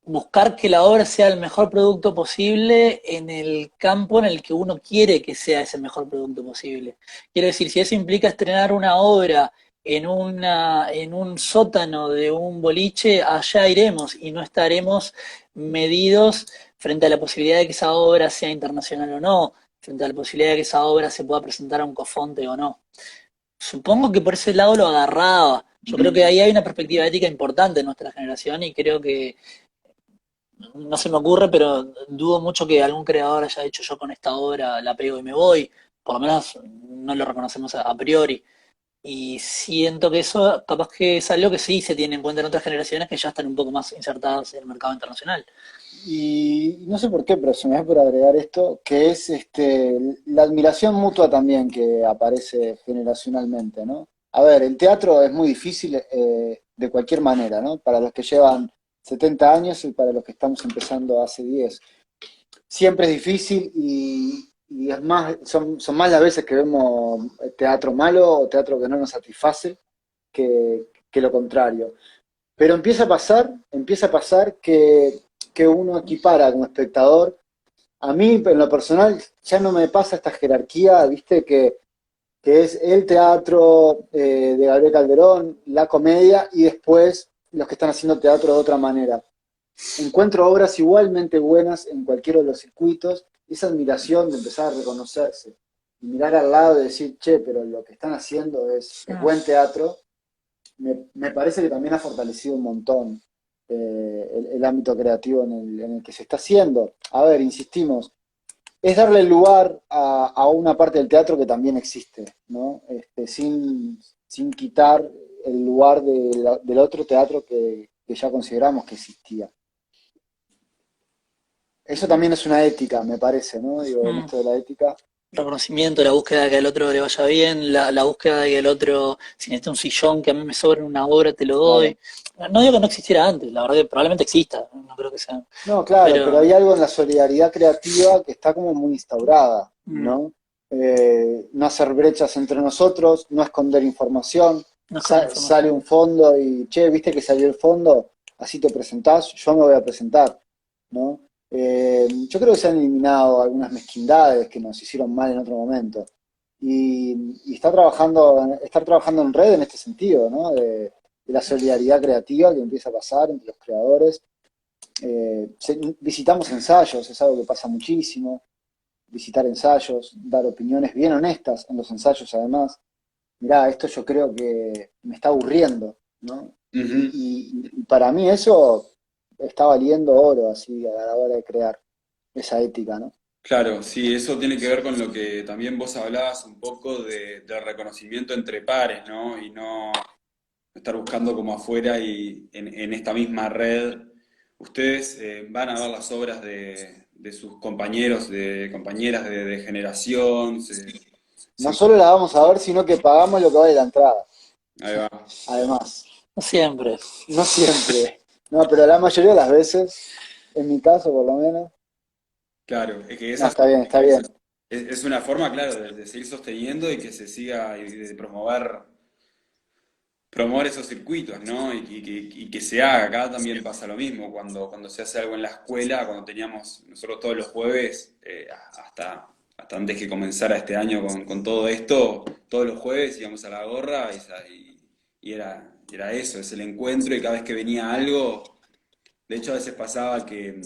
buscar que la obra sea el mejor producto posible en el campo en el que uno quiere que sea ese mejor producto posible. Quiero decir, si eso implica estrenar una obra en un sótano de un boliche, allá iremos y no estaremos medidos frente a la posibilidad de que esa obra sea internacional o no, frente a la posibilidad de que esa obra se pueda presentar a un cofonte o no. Supongo que por ese lado lo agarraba. Yo creo que Ujú. ahí hay una perspectiva ética importante en nuestra generación y creo que no se me ocurre, pero dudo mucho que algún creador haya dicho yo con esta obra la pego y me voy. Por lo menos no lo reconocemos a priori. Y siento que eso capaz que es algo que sí se tiene en cuenta en otras generaciones que ya están un poco más insertadas en el mercado internacional. Y no sé por qué, pero se me da por agregar esto, que es la admiración mutua también que aparece generacionalmente, ¿no? A ver, el teatro es muy difícil de cualquier manera, ¿no? Para los que llevan 70 años y para los que estamos empezando hace 10. Siempre es difícil y es más, son más las veces que vemos teatro malo o teatro que no nos satisface que lo contrario. Pero empieza a pasar que uno equipara como espectador. A mí, en lo personal, ya no me pasa esta jerarquía, viste, que es el teatro de Gabriel Calderón, la comedia y después los que están haciendo teatro de otra manera. Encuentro obras igualmente buenas en cualquiera de los circuitos, esa admiración de empezar a reconocerse y mirar al lado y decir, che, pero lo que están haciendo es buen teatro, me parece que también ha fortalecido un montón el ámbito creativo en el que se está haciendo. A ver, insistimos, es darle lugar a una parte del teatro que también existe, ¿no? Sin quitar el lugar del otro teatro que ya consideramos que existía. Eso Ujú. también es una ética, me parece, ¿no? Digo, en Mm. esto de la ética. Reconocimiento, la búsqueda de que al otro le vaya bien, la búsqueda de que el otro, si necesita un sillón que a mí me sobra en una obra, te lo Claro. doy. No digo que no existiera antes, la verdad que probablemente exista, no creo que sea. No, claro, pero Pero hay algo en la solidaridad creativa que está como muy instaurada, mm, ¿no? No hacer brechas entre nosotros, no esconder información. no es con la Sale información. un fondo y, che, ¿viste que salió el fondo? Así te presentás, yo me voy a presentar, ¿no? Yo creo que se han eliminado algunas mezquindades que nos hicieron mal en otro momento. Y estar trabajando en red en este sentido, ¿no? De la solidaridad creativa que empieza a pasar entre los creadores. Visitamos ensayos, es algo que pasa muchísimo, visitar ensayos, dar opiniones bien honestas en los ensayos además. Mirá, esto yo creo que me está aburriendo, ¿no? Ujú. Y para mí eso está valiendo oro así a la hora de crear esa ética, ¿no? Claro, sí, eso tiene que ver con lo que también vos hablabas un poco del reconocimiento entre pares, ¿no? Y no. estar buscando como afuera y en esta misma red, ustedes van a ver las obras de sus compañeros, de compañeras de generación, No se- solo la vamos a ver, sino que pagamos lo que vale la entrada, ahí va. además. No siempre. No siempre, no, pero la mayoría de las veces, en mi caso por lo menos, Claro, es que no, esa está bien, está bien. es una forma, claro, de seguir sosteniendo y que se siga y de promover esos circuitos, ¿no? Y que se haga. Acá también pasa lo mismo, cuando se hace algo en la escuela, cuando teníamos nosotros todos los jueves, hasta antes que comenzara este año con todo esto, todos los jueves íbamos a la gorra y era eso, es el encuentro y cada vez que venía algo, de hecho a veces pasaba que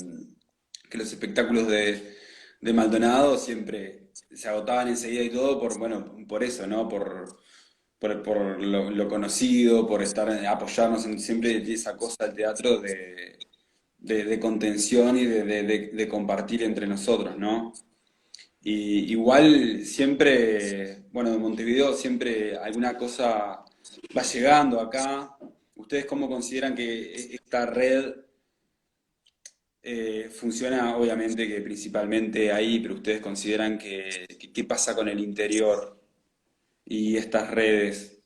los espectáculos de Maldonado siempre se agotaban enseguida y todo bueno, por eso, ¿no? Por lo conocido, por apoyarnos en siempre esa cosa del teatro de contención y de compartir entre nosotros, ¿no? Y igual siempre, bueno, de Montevideo siempre alguna cosa va llegando acá. ¿Ustedes cómo consideran que esta red funciona? Obviamente que principalmente ahí, pero ustedes consideran que qué pasa con el interior y estas redes.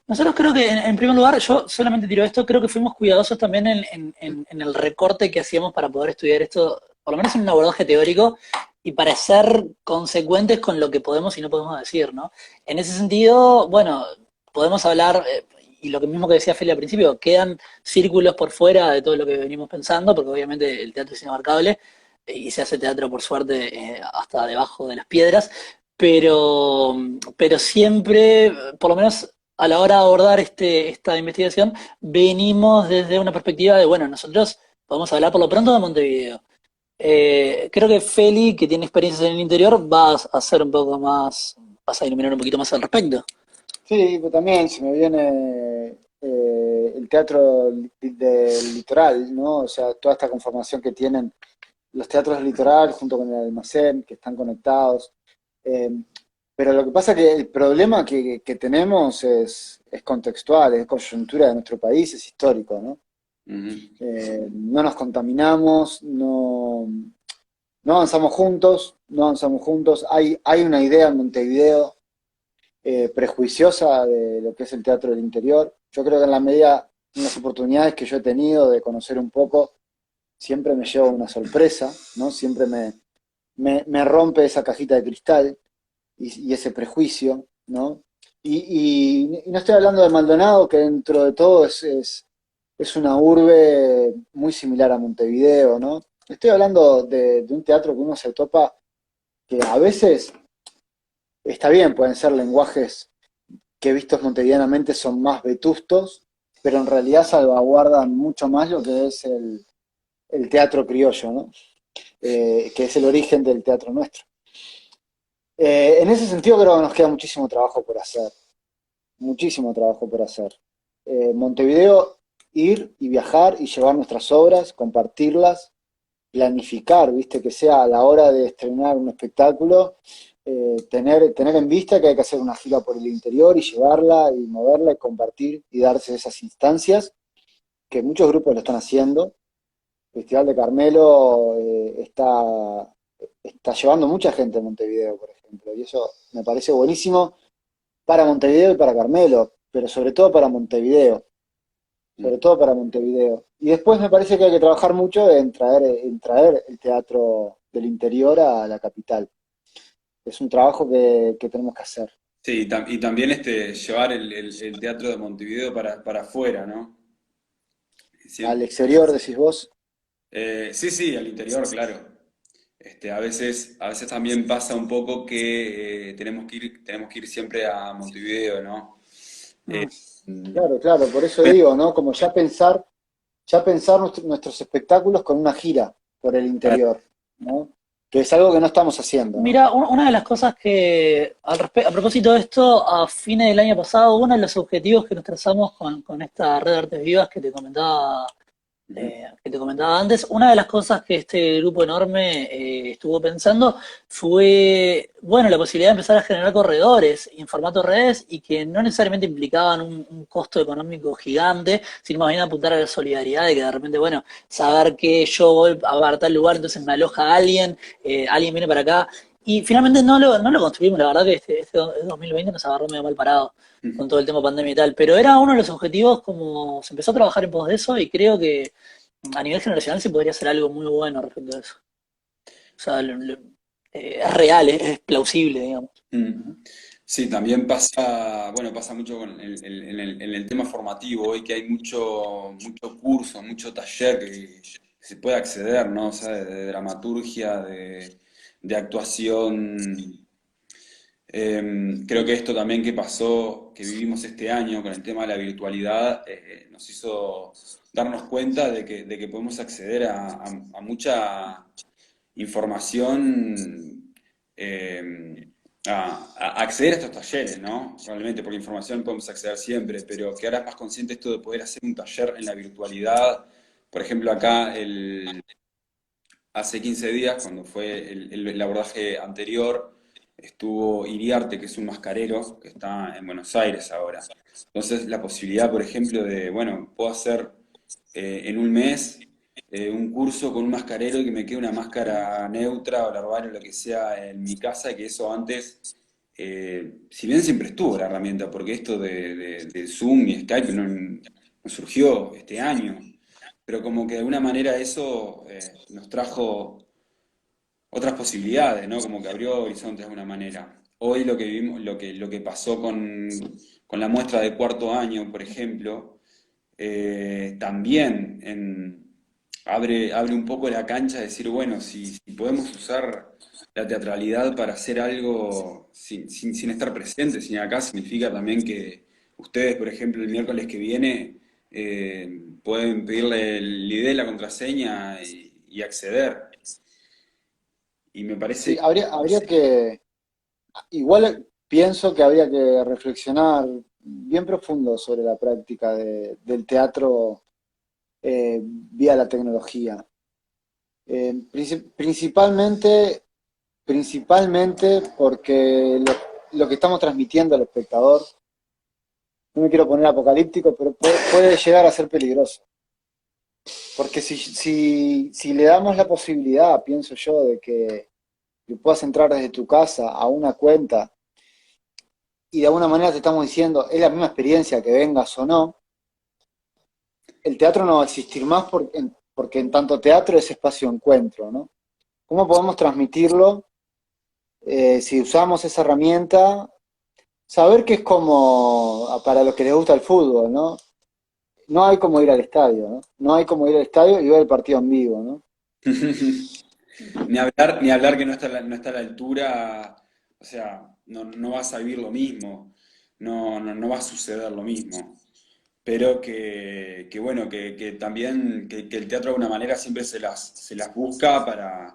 Nosotros creo que, en primer lugar, yo solamente tiro esto, creo que fuimos cuidadosos también en el recorte que hacíamos para poder estudiar esto, por lo menos en un abordaje teórico, y para ser consecuentes con lo que podemos y no podemos decir, ¿no? En ese sentido, bueno, podemos hablar, y lo que mismo que decía Feli al principio, quedan círculos por fuera de todo lo que venimos pensando, porque obviamente el teatro es inabarcable, y se hace teatro, por suerte, hasta debajo de las piedras, pero siempre, por lo menos a la hora de abordar esta investigación, venimos desde una perspectiva de, bueno, nosotros podemos hablar por lo pronto de Montevideo. Creo que Feli, que tiene experiencias en el interior, va a hacer un poco más, vas a iluminar un poquito más al respecto. Sí, pero también se me viene el teatro del litoral, ¿no? O sea, toda esta conformación que tienen los teatros del litoral junto con el almacén, que están conectados. Eh, pero lo que pasa es que el problema que tenemos es contextual, es coyuntura de nuestro país, es histórico, ¿no? Ujú. No nos contaminamos, no avanzamos juntos, no avanzamos juntos. Hay una idea en Montevideo prejuiciosa de lo que es el teatro del interior. Yo creo que en la medida, en las oportunidades que yo he tenido de conocer un poco, siempre me llevo una sorpresa, ¿no? Siempre me rompe esa cajita de cristal y ese prejuicio, ¿no? Y no estoy hablando de Maldonado, que dentro de todo es una urbe muy similar a Montevideo, ¿no? Estoy hablando de un teatro que uno se topa que a veces está bien, pueden ser lenguajes que vistos montevideanamente son más vetustos, pero en realidad salvaguardan mucho más lo que es el teatro criollo, ¿no? Que es el origen del teatro nuestro. En ese sentido creo que nos queda muchísimo trabajo por hacer, muchísimo trabajo por hacer. Montevideo, ir y viajar y llevar nuestras obras, compartirlas, planificar, ¿viste? Que sea a la hora de estrenar un espectáculo, tener en vista que hay que hacer una gira por el interior y llevarla y moverla y compartir y darse esas instancias, que muchos grupos lo están haciendo. El Festival de Carmelo está llevando mucha gente a Montevideo, por ejemplo, y eso me parece buenísimo para Montevideo y para Carmelo, pero sobre todo para Montevideo, sobre todo para Montevideo. Y después me parece que hay que trabajar mucho en traer el teatro del interior a la capital. Es un trabajo que tenemos que hacer. Sí, y también llevar el teatro de Montevideo para afuera, ¿no? Al Siempre, exterior, decís vos. sí, sí, al interior, claro. A veces también pasa un poco que tenemos que ir siempre a Montevideo, ¿no? Eh, Mm. mm, Claro, claro, por eso digo, ¿no? Como ya pensar nuestros espectáculos con una gira por el interior, ¿no? Que es algo que no estamos haciendo, ¿no? Mira, una de las cosas que, a propósito de esto, a fines del año pasado, uno de los objetivos que nos trazamos con esta red de artes vivas que te comentaba Ujú. que te comentaba antes. Una de las cosas que este grupo enorme estuvo pensando fue, bueno, la posibilidad de empezar a generar corredores en formato redes y que no necesariamente implicaban un costo económico gigante, sino más bien apuntar a la solidaridad de que de repente, bueno, saber que yo voy a tal lugar, entonces me aloja alguien, alguien viene para acá. Y finalmente no lo construimos, la verdad que este 2020 nos agarró medio mal parado con todo el tema pandemia y tal, pero era uno de los objetivos como se empezó a trabajar en pos de eso y creo que a nivel generacional se podría hacer algo muy bueno respecto a eso. O sea, es real, es plausible, digamos. Mm. Sí, también pasa, bueno, pasa mucho en el tema formativo hoy que hay mucho curso, mucho taller que se puede acceder, ¿no? O sea, de dramaturgia, de actuación. Creo que esto también que pasó, que vivimos este año con el tema de la virtualidad, nos hizo darnos cuenta de que podemos acceder a mucha información, a acceder a estos talleres, ¿no? Probablemente porque información podemos acceder siempre, pero que ahora es más consciente esto de poder hacer un taller en la virtualidad. Por ejemplo, acá hace 15 días, cuando fue el abordaje anterior, estuvo Iriarte, que es un mascarero, que está en Buenos Aires ahora. Entonces, la posibilidad, por ejemplo, de, bueno, puedo hacer en un mes un curso con un mascarero y que me quede una máscara neutra o larval o lo que sea en mi casa, que eso antes, si bien siempre estuvo la herramienta, porque esto de Zoom y Skype no surgió este año, pero como que de alguna manera eso nos trajo otras posibilidades, ¿no? Como que abrió horizontes de alguna manera. Hoy lo que vivimos, lo que pasó con la muestra de cuarto año, por ejemplo, también abre un poco la cancha de decir, bueno, si podemos usar la teatralidad para hacer algo sin estar presentes, y acá significa también que ustedes, por ejemplo, el miércoles que viene pueden pedirle el ID, la contraseña y acceder. Y me Sí, parece, habría que, igual pienso que habría que reflexionar bien profundo sobre la práctica del teatro vía la tecnología. Principalmente, principalmente porque lo que estamos transmitiendo al espectador, no me quiero poner apocalíptico, pero puede llegar a ser peligroso. Porque si le damos la posibilidad, pienso yo, de que puedas entrar desde tu casa a una cuenta y de alguna manera te estamos diciendo, es la misma experiencia que vengas o no, el teatro no va a existir más porque en tanto teatro es espacio de encuentro, ¿no? ¿Cómo podemos transmitirlo si usamos esa herramienta? Saber que es como para los que les gusta el fútbol, ¿no? No hay como ir al estadio, ¿no? No hay como ir al estadio y ver el partido en vivo, ¿no? ni hablar que no está a la altura, o sea, no vas a vivir lo mismo, no va a suceder lo mismo. Pero que bueno, que también que el teatro de alguna manera siempre se las busca para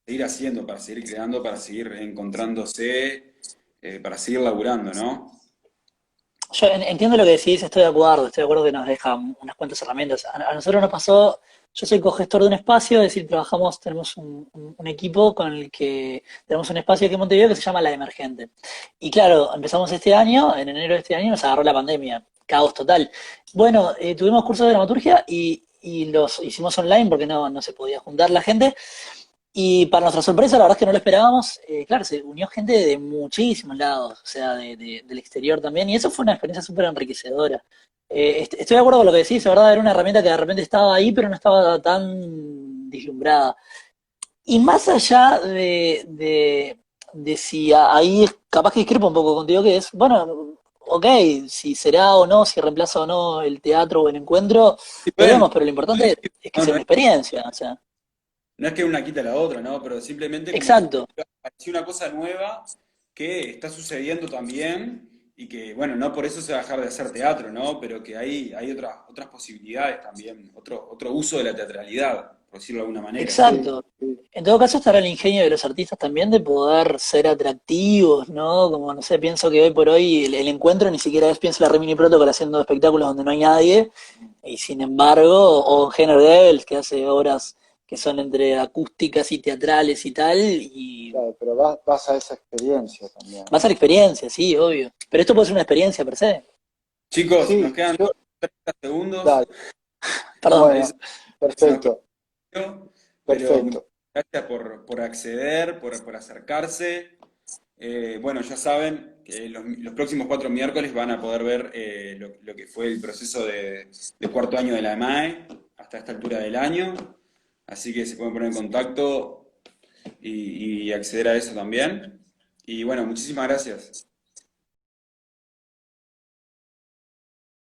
seguir haciendo, para seguir creando, para seguir encontrándose, para seguir laburando, ¿no? Yo entiendo lo que decís, estoy de acuerdo que nos deja unas cuantas herramientas. A nosotros nos pasó, yo soy cogestor de un espacio, es decir, tenemos un equipo con el que tenemos un espacio aquí en Montevideo que se llama La Emergente. Y claro, empezamos este año, en enero de este año nos agarró la pandemia, caos total. Bueno, tuvimos cursos de dramaturgia y los hicimos online porque no se podía juntar la gente. Y para nuestra sorpresa, la verdad es que no lo esperábamos. Claro, se unió gente de muchísimos lados, o sea, del exterior también, y eso fue una experiencia súper enriquecedora. Estoy de acuerdo con lo que decís, la verdad, era una herramienta que de repente estaba ahí, pero no estaba tan vislumbrada. Y más allá de si ahí capaz que discrepo un poco contigo, que es, bueno, ok, si será o no, si reemplaza o no el teatro o el encuentro, Y bueno, veremos, pero lo importante es que no, sea no una es, experiencia, o sea, no es que una quita la otra, ¿no? Pero simplemente como que exacto. pareció una cosa nueva que está sucediendo también y que, bueno, no por eso se va a dejar de hacer teatro, ¿no? Pero que hay otras posibilidades también, otro uso de la teatralidad. por decirlo de alguna manera. Sí, Exacto. sí, En todo caso estará el ingenio de los artistas también de poder ser atractivos, ¿no? Como, no sé, pienso que hoy por hoy el encuentro ni siquiera es, pienso la Rimini Protocol haciendo espectáculos donde no hay nadie, y sin embargo, o General Devils que hace obras que son entre acústicas y teatrales y tal, y claro, pero vas a esa experiencia también, más a la ¿no? experiencia, sí, obvio. Pero esto puede ser una experiencia per se. Chicos, nos Sí, quedan yo, 30 segundos. dale, Perdón. Es- bueno, se nos perfecto, corrió, pero muchas perfecto. gracias por acceder, por acercarse. Bueno, ya saben que los próximos 4 miércoles van a poder ver lo que fue el proceso de cuarto año de la EMAE hasta esta altura del año. Así que se pueden poner en contacto y acceder a eso también. Y bueno, muchísimas gracias.